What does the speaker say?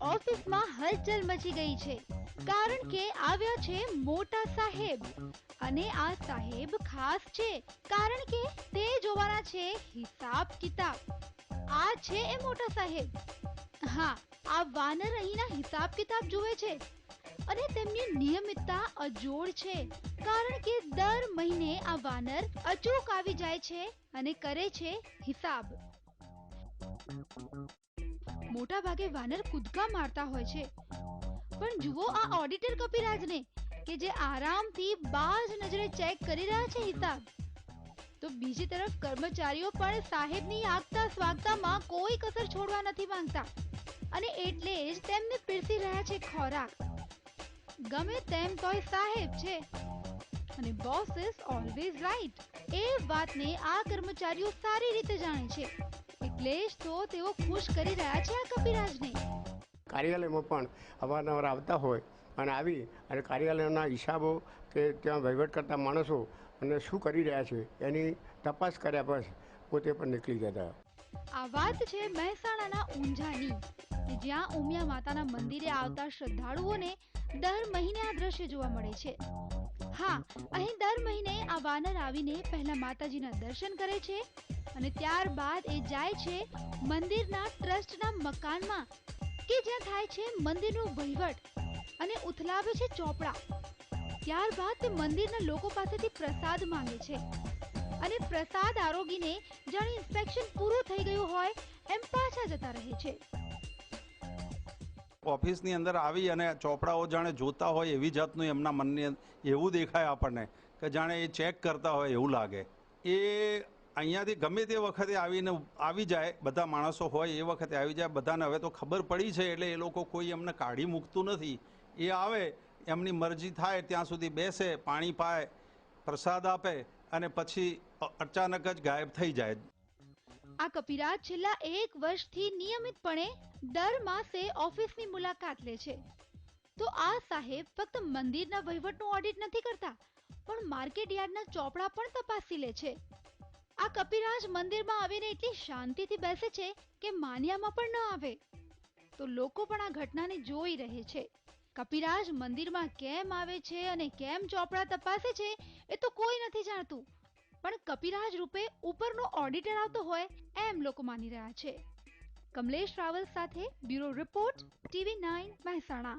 ઓફિસમાં હલચલ મચી ગઈ છે, કારણ કે આવ્યા છે મોટા સાહેબ. અને આ સાહેબ ખાસ છે, કારણ કે તે જોવાના છે હિસાબ કિતાબ. આ છે એ મોટા સાહેબ. હા, આ વાનર અહીંના હિસાબ કિતાબ જુએ છે. અને તેમની નિયમિતતા અજોડ છે, કારણ કે દર મહિને આ વાનર અચૂક આવી જાય છે અને કરે છે હિસાબ. મોટા ભાગે વાનર કૂદકા મારતા હોય છે, પણ જુઓ આ ઓડિટર કપિરાજને, કે જે આરામથી બાજ નજરે ચેક કરી રહ્યા છે હિસાબ. તો બીજી તરફ કર્મચારીઓ પણ સાહેબની આગતા સ્વાગતામાં કોઈ કસર છોડવા નથી માંગતા, અને એટલે જ તેમને પીરસી રહ્યા છે ખોરાક. ગમે તેમ તોય સાહેબ છે, અને બોસ ઇઝ ઓલવેઝ રાઈટ. એ વાતને આ કર્મચારીઓ સારી રીતે જાણે છે, એટલે જ તો તેઓ ખુશ કરી રહ્યા છે આ કપિરાજને. કાર્યાલયમાં પણ અવારનવાર આવતા હોય અને આવી અને કાર્યાલયના હિસાબો કે ત્યાં વહીવટ કરતા માણસો અને શું કરી રહ્યા છે એની તપાસ કર્યા પછી પોતે પણ નીકળી જતા. આ વાત છે મહેસાણાના ઊંઝાની, કે જ્યાં ઉમિયા માતાના મંદિરે આવતા શ્રદ્ધાળુઓને દર મહિને આ દ્રશ્ય જોવા મળે છે. હા, અહીં દર મહિને આ વાનર આવીને પહેલા માતાજીના દર્શન કરે છે, અને ત્યારબાદ એ જાય છે મંદિરના ટ્રસ્ટના મકાનમાં, કે જ્યાં થાય છે મંદિરનું વહીવટ, અને ઉથલાવે છે ચોપડા. ત્યારબાદ તે મંદિરના લોકો પાસેથી પ્રસાદ માંગે છે, અને પ્રસાદ આરોગીને જાણે ઇન્સ્પેક્શન પૂરું થઈ ગયું હોય એમ પાછા જતા રહે છે. ઓફિસની અંદર આવી અને ચોપડાઓ જાણે જોતા હોય એવી જાતનું એમના મનને એવું દેખાય આપણને કે જાણે એ ચેક કરતા હોય એવું લાગે. એ અહીંયાથી ગમે તે વખતે આવીને આવી જાય, બધા માણસો હોય એ વખતે આવી જાય. બધાને હવે તો ખબર પડી છે, એટલે એ લોકો કોઈ એમને કાઢી મૂકતું નથી. એ આવે, એમની મરજી થાય ત્યાં સુધી બેસે, પાણી પાય, પ્રસાદ આપે, અને પછી અચાનક જ ગાયબ થઈ જાય. આ કપિરાજ છેલ્લા 1 વર્ષથી નિયમિતપણે દર માસે ઓફિસની મુલાકાત લે છે. તો આ સાહેબ ફક્ત મંદિરના વહીવટનું ઓડિટ નથી કરતા, પણ માર્કેટ યાર્ડના ચોપડા પણ તપાસી લે છે. આ કપિરાજ મંદિરમાં આવીને એટલી શાંતિથી બેસે છે કે માન્યામાં પણ ન આવે. તો લોકો પણ આ ઘટનાને જોઈ રહે છે. કપિરાજ મંદિરમાં કેમ આવે છે અને કેમ ચોપડા તપાસે છે એ તો કોઈ નથી જાણતું, પણ કપિરાજ રૂપે ઉપરનો ઓડિટર આવતો હોય એમ લોકો માની રહ્યા છે. કમલેશ રાવલ સાથે બ્યુરો રિપોર્ટ, TV9 મહેસાણા.